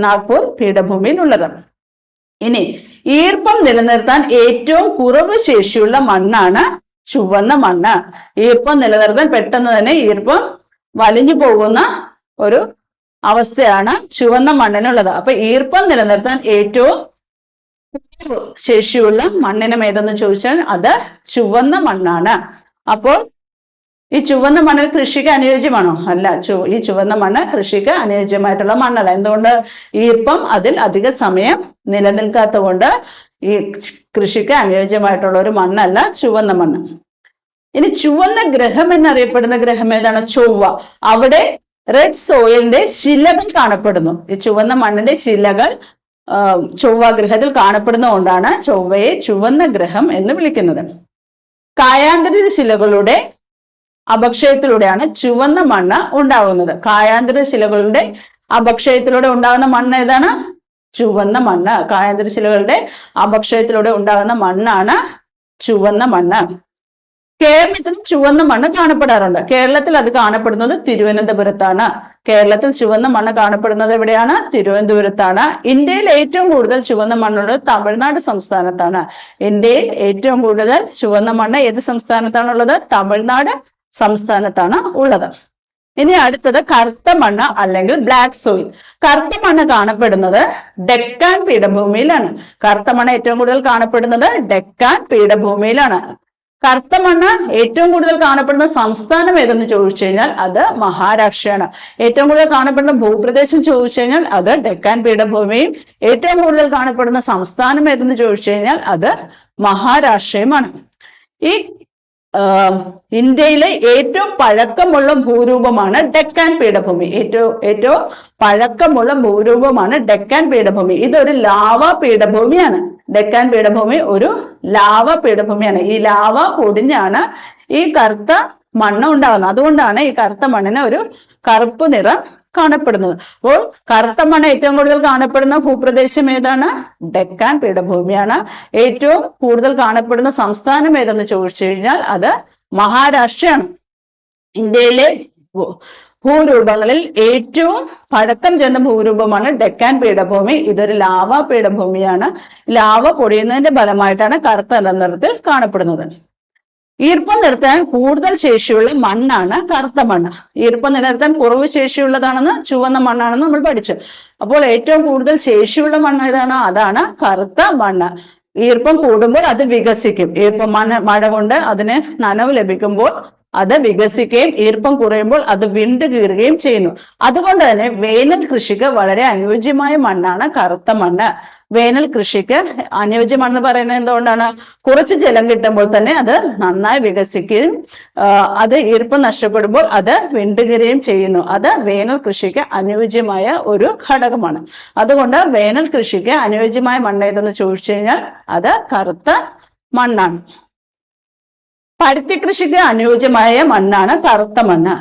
നാഗ്പൂർ പീഠഭൂമിയിൽ ഉള്ളത്. ഇനി ഈർപ്പം നിലനിർത്താൻ ഏറ്റവും കുറവ് ശേഷിയുള്ള മണ്ണാണ് ചുവന്ന മണ്ണ്. ഈർപ്പം നിലനിർത്താൻ പെട്ടെന്ന് തന്നെ ഈർപ്പം വലിഞ്ഞു പോകുന്ന ഒരു അവസ്ഥയാണ് ചുവന്ന മണ്ണിനുള്ളത്. അപ്പൊ ഈർപ്പം നിലനിർത്താൻ ഏറ്റവും ശേഷിയുള്ള മണ്ണിനം ഏതെന്ന് ചോദിച്ചാൽ അത് ചുവന്ന മണ്ണാണ്. അപ്പോൾ ഈ ചുവന്ന മണ്ണിൽ കൃഷിക്ക് അനുയോജ്യമാണോ? അല്ല. ഈ ചുവന്ന മണ്ണ് കൃഷിക്ക് അനുയോജ്യമായിട്ടുള്ള മണ്ണല്ല. എന്തുകൊണ്ട്? ഈർപ്പം അതിൽ അധിക സമയം നിലനിൽക്കാത്ത കൊണ്ട് ഈ കൃഷിക്ക് അനുയോജ്യമായിട്ടുള്ള ഒരു മണ്ണല്ല ചുവന്ന മണ്ണ്. ഇനി ചുവന്ന ഗ്രഹം എന്നറിയപ്പെടുന്ന ഗ്രഹം ഏതാണ്? ചൊവ്വ. അവിടെ റെഡ് സോയിലിന്റെ ശിലകൾ കാണപ്പെടുന്നു. ഈ ചുവന്ന മണ്ണിന്റെ ശിലകൾ ചൊവ്വ ഗ്രഹത്തിൽ കാണപ്പെടുന്നതുകൊണ്ടാണ് ചൊവ്വയെ ചുവന്ന ഗ്രഹം എന്ന് വിളിക്കുന്നത്. കായാന്തരിത ശിലകളുടെ അപക്ഷയത്തിലൂടെയാണ് ചുവന്ന മണ്ണ് ഉണ്ടാകുന്നത്. കായാന്തരിത ശിലകളുടെ അപക്ഷയത്തിലൂടെ ഉണ്ടാകുന്ന മണ്ണ് ഏതാണ്? ചുവന്ന മണ്ണ്. കായാന്തരിത ശിലകളുടെ അപക്ഷയത്തിലൂടെ ഉണ്ടാകുന്ന മണ്ണാണ് ചുവന്ന മണ്ണ്. കേരളത്തിൽ ചുവന്ന മണ്ണ് കാണപ്പെടാറുണ്ട്. കേരളത്തിൽ അത് കാണപ്പെടുന്നത് തിരുവനന്തപുരത്താണ്. കേരളത്തിൽ ചുവന്ന മണ്ണ് കാണപ്പെടുന്നത് എവിടെയാണ്? തിരുവനന്തപുരത്താണ്. ഇന്ത്യയിൽ ഏറ്റവും കൂടുതൽ ചുവന്ന മണ്ണുള്ളത് തമിഴ്നാട് സംസ്ഥാനത്താണ്. ഇന്ത്യയിൽ ഏറ്റവും കൂടുതൽ ചുവന്ന മണ്ണ് ഏത് സംസ്ഥാനത്താണുള്ളത്? തമിഴ്നാട് സംസ്ഥാനത്താണ് ഉള്ളത്. ഇനി അടുത്തത് കറുത്ത മണ്ണ് അല്ലെങ്കിൽ ബ്ലാക്ക് സോയിൽ. കറുത്ത മണ്ണ് കാണപ്പെടുന്നത് ഡെക്കാൻ പീഠഭൂമിയിലാണ്. കറുത്ത മണ്ണ് ഏറ്റവും കൂടുതൽ കാണപ്പെടുന്നത് ഡെക്കാൻ പീഠഭൂമിയിലാണ്. കറുത്ത മണ്ണ് ഏറ്റവും കൂടുതൽ കാണപ്പെടുന്ന സംസ്ഥാനം ഏതെന്ന് ചോദിച്ചു കഴിഞ്ഞാൽ അത് മഹാരാഷ്ട്രയാണ്. ഏറ്റവും കൂടുതൽ കാണപ്പെടുന്ന ഭൂപ്രദേശം ചോദിച്ചു കഴിഞ്ഞാൽ അത് ഡെക്കാൻ പീഠഭൂമിയും. ഏറ്റവും കൂടുതൽ കാണപ്പെടുന്ന സംസ്ഥാനം ഏതെന്ന് ചോദിച്ചു കഴിഞ്ഞാൽ അത് മഹാരാഷ്ട്രയുമാണ്. ഈ ഇന്ത്യയിലെ ഏറ്റവും പഴക്കമുള്ള ഭൂരൂപമാണ് ഡെക്കാൻ പീഠഭൂമി. ഏറ്റവും പഴക്കമുള്ള ഭൂരൂപമാണ് ഡെക്കാൻ പീഠഭൂമി. ഇതൊരു ലാവ പീഠഭൂമിയാണ്. ഡെക്കാൻ പീഠഭൂമി ഒരു ലാവ പീഠഭൂമിയാണ്. ഈ ലാവ പൊടിഞ്ഞാണ് ഈ കറുത്ത മണ്ണ് ഉണ്ടാകുന്നത്. അതുകൊണ്ടാണ് ഈ കറുത്ത മണ്ണിന് ഒരു കറുപ്പ് നിറം കാണപ്പെടുന്നത്. അപ്പോൾ കറുത്ത മണ്ണ് ഏറ്റവും കൂടുതൽ കാണപ്പെടുന്ന ഭൂപ്രദേശം ഏതാണ്? ഡെക്കാൻ പീഠഭൂമിയാണ്. ഏറ്റവും കൂടുതൽ കാണപ്പെടുന്ന സംസ്ഥാനം ഏതെന്ന് ചോദിച്ചു കഴിഞ്ഞാൽ അത് മഹാരാഷ്ട്രയാണ്. ഇന്ത്യയിലെ ഭൂരൂപങ്ങളിൽ ഏറ്റവും പഴക്കം ചെന്ന ഭൂരൂപമാണ് ഡെക്കാൻ പീഠഭൂമി. ഇതൊരു ലാവ പീഠഭൂമിയാണ്. ലാവ പൊടിയുന്നതിന്റെ ഫലമായിട്ടാണ് കറുത്ത നിറത്തിൽ കാണപ്പെടുന്നത്. ഈർപ്പം നിലനിർത്താൻ കൂടുതൽ ശേഷിയുള്ള മണ്ണാണ് കറുത്ത മണ്ണ്. ഈർപ്പം നിലനിർത്താൻ കുറവ് ശേഷിയുള്ളതാണെന്ന് ചുവന്ന മണ്ണാണെന്ന് നമ്മൾ പഠിച്ചു. അപ്പോൾ ഏറ്റവും കൂടുതൽ ശേഷിയുള്ള മണ്ണ് ഏതാണ്? അതാണ് കറുത്ത മണ്ണ്. ഈർപ്പം കൂടുമ്പോൾ അത് വികസിക്കും. ഈർപ്പം മഴ കൊണ്ട് അതിന് നനവ് ലഭിക്കുമ്പോൾ അത് വികസിക്കുകയും ഈർപ്പം കുറയുമ്പോൾ അത് വിണ്ടു കീറുകയും ചെയ്യുന്നു. അതുകൊണ്ട് തന്നെ വേനൽ കൃഷിക്ക് വളരെ അനുയോജ്യമായ മണ്ണാണ് കറുത്ത മണ്ണ്. വേനൽ കൃഷിക്ക് അനുയോജ്യമാണെന്ന് പറയുന്നത് എന്തുകൊണ്ടാണ്? കുറച്ച് ജലം കിട്ടുമ്പോൾ തന്നെ അത് നന്നായി വികസിക്കുകയും അത് ഈർപ്പം നഷ്ടപ്പെടുമ്പോൾ അത് വിണ്ടുകീറുകയും ചെയ്യുന്നു. അത് വേനൽ കൃഷിക്ക് അനുയോജ്യമായ ഒരു ഘടകമാണ്. അതുകൊണ്ട് വേനൽ കൃഷിക്ക് അനുയോജ്യമായ മണ്ണ് ഏതെന്ന് ചോദിച്ചു കഴിഞ്ഞാൽ അത് കറുത്ത മണ്ണാണ്. പരുത്തി കൃഷിക്ക് അനുയോജ്യമായ മണ്ണാണ് കറുത്ത മണ്ണ്.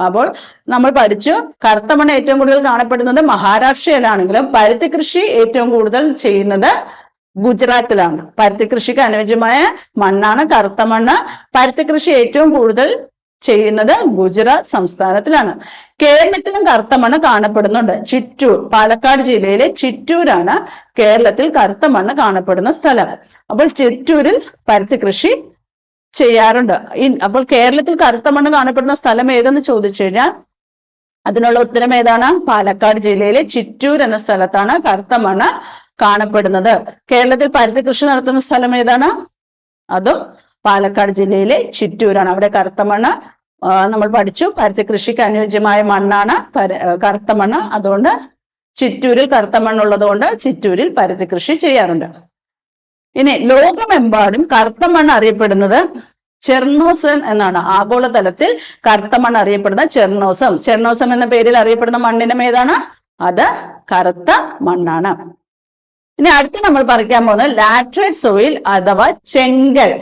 അപ്പോൾ നമ്മൾ പഠിച്ചു കറുത്ത മണ്ണ് ഏറ്റവും കൂടുതൽ കാണപ്പെടുന്നത് മഹാരാഷ്ട്രയിലാണെങ്കിലും പരുത്തി കൃഷി ഏറ്റവും കൂടുതൽ ചെയ്യുന്നത് ഗുജറാത്തിലാണ്. പരുത്തി കൃഷിക്ക് അനുയോജ്യമായ മണ്ണാണ് കറുത്ത മണ്ണ്. പരുത്തി കൃഷി ഏറ്റവും കൂടുതൽ ചെയ്യുന്നത് ഗുജറാത്ത് സംസ്ഥാനത്തിലാണ്. കേരളത്തിലും കറുത്ത മണ്ണ് കാണപ്പെടുന്നുണ്ട്. ചിറ്റൂർ, പാലക്കാട് ജില്ലയിലെ ചിറ്റൂരാണ് കേരളത്തിൽ കറുത്ത മണ്ണ് കാണപ്പെടുന്ന സ്ഥലം. അപ്പോൾ ചിറ്റൂരിൽ പരുത്തി കൃഷി ചെയ്യാറുണ്ട്. അപ്പോൾ കേരളത്തിൽ കറുത്ത മണ്ണ് കാണപ്പെടുന്ന സ്ഥലം ഏതെന്ന് ചോദിച്ചു കഴിഞ്ഞാൽ അതിനുള്ള ഉത്തരം ഏതാണ്? പാലക്കാട് ജില്ലയിലെ ചിറ്റൂർ എന്ന സ്ഥലത്താണ് കറുത്ത മണ്ണ് കാണപ്പെടുന്നത്. കേരളത്തിൽ പരുത്തി കൃഷി നടത്തുന്ന സ്ഥലം ഏതാണ്? അതും പാലക്കാട് ജില്ലയിലെ ചിറ്റൂരാണ്. അവിടെ കറുത്ത മണ്ണ് നമ്മൾ പഠിച്ചു. പരുത്തി കൃഷിക്ക് അനുയോജ്യമായ മണ്ണാണ് കറുത്ത മണ്ണ്. അതുകൊണ്ട് ചിറ്റൂരിൽ കറുത്ത മണ്ണുള്ളത് കൊണ്ട് ചിറ്റൂരിൽ പരുത്തി കൃഷി ചെയ്യാറുണ്ട്. ഇനി ലോകമെമ്പാടും കറുത്ത മണ്ണ് അറിയപ്പെടുന്നത് ചെർണോസം എന്നാണ്. ആഗോളതലത്തിൽ കറുത്ത മണ്ണ് അറിയപ്പെടുന്ന ചെർണോസം എന്ന പേരിൽ അറിയപ്പെടുന്ന മണ്ണിനം ഏതാണ്? അത് കറുത്ത മണ്ണാണ്. ഇനി അടുത്ത് നമ്മൾ പറയാൻ പോകുന്നത് ലാറ്ററൈറ്റ് സോയിൽ അഥവാ ചെങ്കൽ.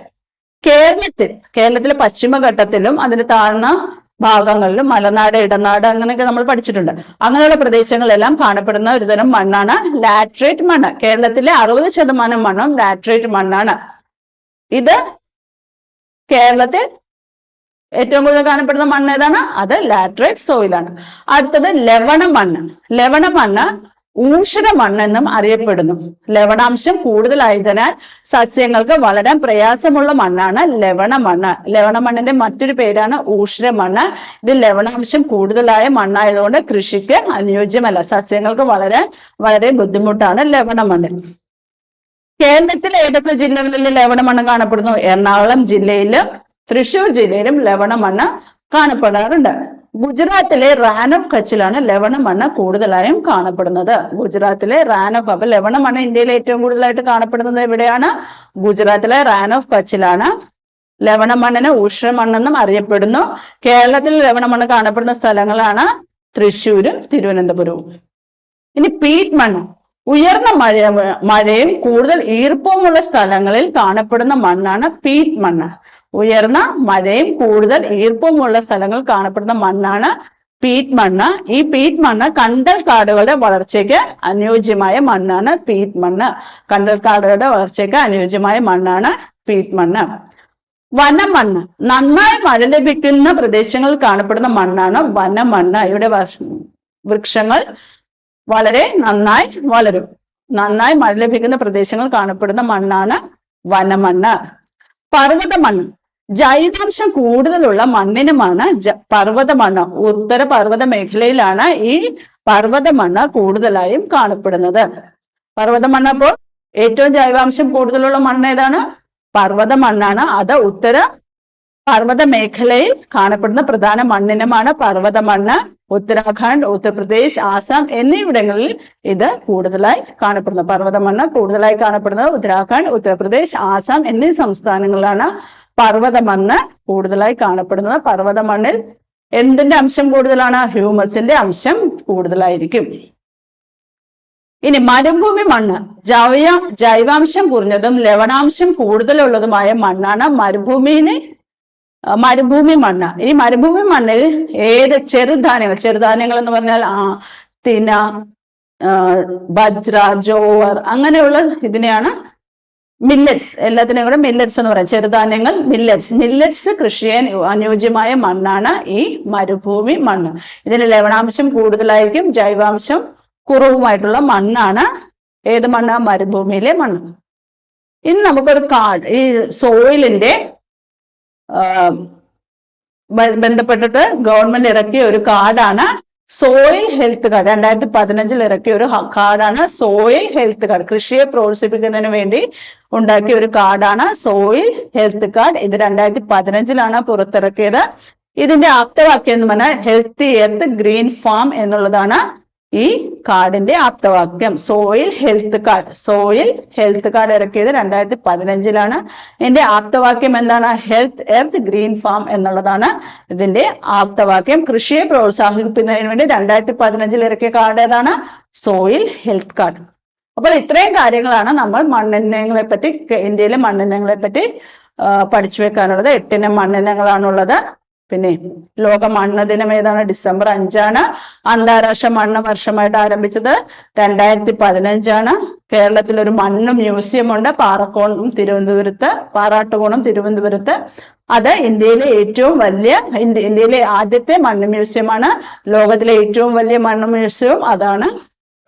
കേരളത്തിലെ പശ്ചിമഘട്ടത്തിലും അതിന് താഴ്ന്ന ഭാഗങ്ങളിലും മലനാട്, ഇടനാട് അങ്ങനെയൊക്കെ നമ്മൾ പഠിച്ചിട്ടുണ്ട്. അങ്ങനെയുള്ള പ്രദേശങ്ങളിലെല്ലാം കാണപ്പെടുന്ന ഒരു തരം മണ്ണാണ് ലാറ്ററൈറ്റ് മണ്ണ്. കേരളത്തിലെ 60% മണ്ണും ലാറ്ററൈറ്റ് മണ്ണാണ്. ഇത് കേരളത്തിൽ ഏറ്റവും കൂടുതൽ കാണപ്പെടുന്ന മണ്ണ് ഏതാണ്? അത് ലാറ്ററൈറ്റ് സോയിലാണ്. അടുത്തത് ലവണ മണ്ണ്. ലവണ മണ്ണ് ഊഷര മണ്ണെന്നും അറിയപ്പെടുന്നു. ലവണാംശം കൂടുതലായതിനാൽ സസ്യങ്ങൾക്ക് വളരാൻ പ്രയാസമുള്ള മണ്ണാണ് ലവണ മണ്ണ്. ലവണ മണ്ണിന്റെ മറ്റൊരു പേരാണ് ഊഷര മണ്ണ്. ഇത് ലവണാംശം കൂടുതലായ മണ്ണായതുകൊണ്ട് കൃഷിക്ക് അനുയോജ്യമല്ല. സസ്യങ്ങൾക്ക് വളരാൻ വളരെ ബുദ്ധിമുട്ടാണ് ലവണ മണ്ണ്. കേരളത്തിലെ ഏതൊക്കെ ജില്ലകളിൽ ലവണ മണ്ണ് കാണപ്പെടുന്നു? എറണാകുളം ജില്ലയിലും തൃശ്ശൂർ ജില്ലയിലും ലവണ മണ്ണ് കാണപ്പെടാറുണ്ട്. ഗുജറാത്തിലെ റാൻ ഓഫ് കച്ചിലാണ് ലവണ മണ്ണ് കൂടുതലായും കാണപ്പെടുന്നത്. ഗുജറാത്തിലെ റാൻ ഓഫ്, അപ്പൊ ലവണ മണ്ണ് ഇന്ത്യയിൽ ഏറ്റവും കൂടുതലായിട്ട് കാണപ്പെടുന്നത് എവിടെയാണ്? ഗുജറാത്തിലെ റാൻ ഓഫ് കച്ചിലാണ്. ലവണ മണ്ണിന് ഊഷ്ര മണ്ണെന്നും അറിയപ്പെടുന്നു. കേരളത്തിൽ ലവണ മണ്ണ് കാണപ്പെടുന്ന സ്ഥലങ്ങളാണ് തൃശ്ശൂരും തിരുവനന്തപുരവും. ഇനി പീറ്റ് മണ്ണ്. ഉയർന്ന മഴയും കൂടുതൽ ഈർപ്പവുമുള്ള സ്ഥലങ്ങളിൽ കാണപ്പെടുന്ന മണ്ണാണ് പീറ്റ് മണ്ണ്. ഉയർന്ന മഴയും കൂടുതൽ ഈർപ്പവുമുള്ള സ്ഥലങ്ങളിൽ കാണപ്പെടുന്ന മണ്ണാണ് പീറ്റ് മണ്ണ്. ഈ പീറ്റ് മണ്ണ് കണ്ടൽ കാടുകളുടെ വളർച്ചയ്ക്ക് അനുയോജ്യമായ മണ്ണാണ് പീറ്റ് മണ്ണ്. കണ്ടൽ കാടുകളുടെ വളർച്ചയ്ക്ക് അനുയോജ്യമായ മണ്ണാണ് പീറ്റ് മണ്ണ്. വനമണ്ണ്. നന്നായി മഴ ലഭിക്കുന്ന പ്രദേശങ്ങളിൽ കാണപ്പെടുന്ന മണ്ണാണ് വനമണ്ണ്. ഇവിടെ വൃക്ഷങ്ങൾ വളരെ നന്നായി വളരും. നന്നായി മഴ ലഭിക്കുന്ന പ്രദേശങ്ങൾ കാണപ്പെടുന്ന മണ്ണാണ് വനമണ്ണ്. പർവ്വത മണ്ണ്. ജൈവാംശം കൂടുതലുള്ള മണ്ണിനുമാണ് പർവ്വത മണ്ണ്. ഉത്തര പർവ്വത മേഖലയിലാണ് ഈ പർവ്വത മണ്ണ് കൂടുതലായും കാണപ്പെടുന്നത്. പർവ്വത മണ്ണ് അപ്പോൾ ഏറ്റവും ജൈവാംശം കൂടുതലുള്ള മണ്ണ് ഏതാണ്? പർവ്വത മണ്ണാണ്. അത് ഉത്തര പർവ്വത മേഖലയിൽ കാണപ്പെടുന്ന പ്രധാന മണ്ണിനമാണ് പർവ്വത മണ്ണ്. ഉത്തരാഖണ്ഡ്, ഉത്തർപ്രദേശ്, ആസാം എന്നിവിടങ്ങളിൽ ഇത് കൂടുതലായി കാണപ്പെടുന്നു. പർവ്വത മണ്ണ് കൂടുതലായി കാണപ്പെടുന്നത് ഉത്തരാഖണ്ഡ്, ഉത്തർപ്രദേശ്, ആസാം എന്നീ സംസ്ഥാനങ്ങളിലാണ് പർവ്വത മണ്ണ് കൂടുതലായി കാണപ്പെടുന്നത്. പർവ്വത മണ്ണിൽ എന്തിന്റെ അംശം കൂടുതലാണ്? ഹ്യൂമസിന്റെ അംശം കൂടുതലായിരിക്കും. ഇനി മരുഭൂമി മണ്ണ്. ജൈവാംശം കുറഞ്ഞതും ലവണാംശം കൂടുതലുള്ളതുമായ മണ്ണാണ് മരുഭൂമി മണ്ണ്. ഈ മരുഭൂമി മണ്ണിൽ ചെറുധാന്യങ്ങൾ എന്ന് പറഞ്ഞാൽ തിന, ബജ്ര, ജോവർ അങ്ങനെയുള്ള ഇതിനെയാണ് മില്ലറ്റ്സ്, എല്ലാത്തിനെയും കൂടെ മില്ലറ്റ്സ് എന്ന് പറയാം, ചെറുധാന്യങ്ങൾ, മില്ലറ്റ്സ് കൃഷി ചെയ്യാൻ അനുയോജ്യമായ മണ്ണാണ് ഈ മരുഭൂമി മണ്ണ്. ഇതിന് ലവണാംശം കൂടുതലായിരിക്കും, ജൈവാംശം കുറവുമായിട്ടുള്ള മണ്ണാണ് ഏത് മണ്ണ്? മരുഭൂമിയിലെ മണ്ണ്. ഇനി നമുക്കൊരു കാർഡ്, ഈ സോയിലിന്റെ ബന്ധപ്പെട്ടിട്ട് ഗവൺമെന്റ് ഇറക്കിയ ഒരു കാർഡാണ് സോയിൽ ഹെൽത്ത് കാർഡ്. 2015 ഇറക്കിയ ഒരു കാർഡാണ് സോയിൽ ഹെൽത്ത് കാർഡ്. കൃഷിയെ പ്രോത്സാഹിപ്പിക്കുന്നതിന് വേണ്ടി ഉണ്ടാക്കിയ ഒരു കാർഡാണ് സോയിൽ ഹെൽത്ത് കാർഡ്. ഇത് 2015 പുറത്തിറക്കിയത്. ഇതിന്റെ ആപ്തവാക്യം എന്ന് പറഞ്ഞാൽ ഹെൽത്തി എർത്ത് ഗ്രീൻ ഫാം എന്നുള്ളതാണ് ഈ കാർഡിന്റെ ആപ്തവാക്യം. സോയിൽ ഹെൽത്ത് കാർഡ് ഇറക്കിയത് 2015. ഇതിന്റെ ആപ്തവാക്യം എന്താണ്? ഹെൽത്ത് എർത്ത് ഗ്രീൻ ഫാം എന്നുള്ളതാണ് ഇതിന്റെ ആപ്തവാക്യം. കൃഷിയെ പ്രോത്സാഹിപ്പിക്കുന്നതിന് വേണ്ടി 2015 ഇറക്കിയ കാർഡ് ഏതാണ്? Soil health card. അപ്പോൾ ഇത്രയും കാര്യങ്ങളാണ് നമ്മൾ മണ്ണിനങ്ങളെ പറ്റി, ഇന്ത്യയിലെ മണ്ണിനങ്ങളെ പറ്റി പഠിച്ചു വെക്കാനുള്ളത്. 8 ഇനം മണ്ണിനങ്ങളാണുള്ളത്. പിന്നെ ലോക മണ്ണ് ദിനം ഏതാണ്? ഡിസംബർ 5. അന്താരാഷ്ട്ര മണ്ണ് വർഷമായിട്ട് ആരംഭിച്ചത് 2015. കേരളത്തിൽ ഒരു മണ്ണ് മ്യൂസിയം ഉണ്ട്, പാറാട്ടുകോണം തിരുവനന്തപുരത്ത്. അത് ഇന്ത്യയിലെ ആദ്യത്തെ മണ്ണ് മ്യൂസിയമാണ്. ലോകത്തിലെ ഏറ്റവും വലിയ മണ്ണ് മ്യൂസിയം അതാണ്.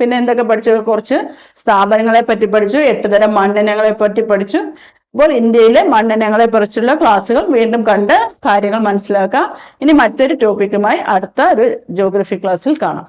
പിന്നെ എന്തൊക്കെ പഠിച്ചു? കുറച്ച് സ്ഥാപനങ്ങളെ പറ്റി പഠിച്ചു, 8 തരം മണ്ണിനങ്ങളെ പറ്റി പഠിച്ചു. അപ്പോൾ ഇന്ത്യയിലെ മണ്ണിനങ്ങളെ കുറിച്ചുള്ള ക്ലാസ്സുകൾ വീണ്ടും കണ്ട് കാര്യങ്ങൾ മനസ്സിലാക്കാം. ഇനി മറ്റൊരു ടോപ്പിക്കുമായി അടുത്ത ഒരു ജോഗ്രഫി ക്ലാസ്സിൽ കാണാം.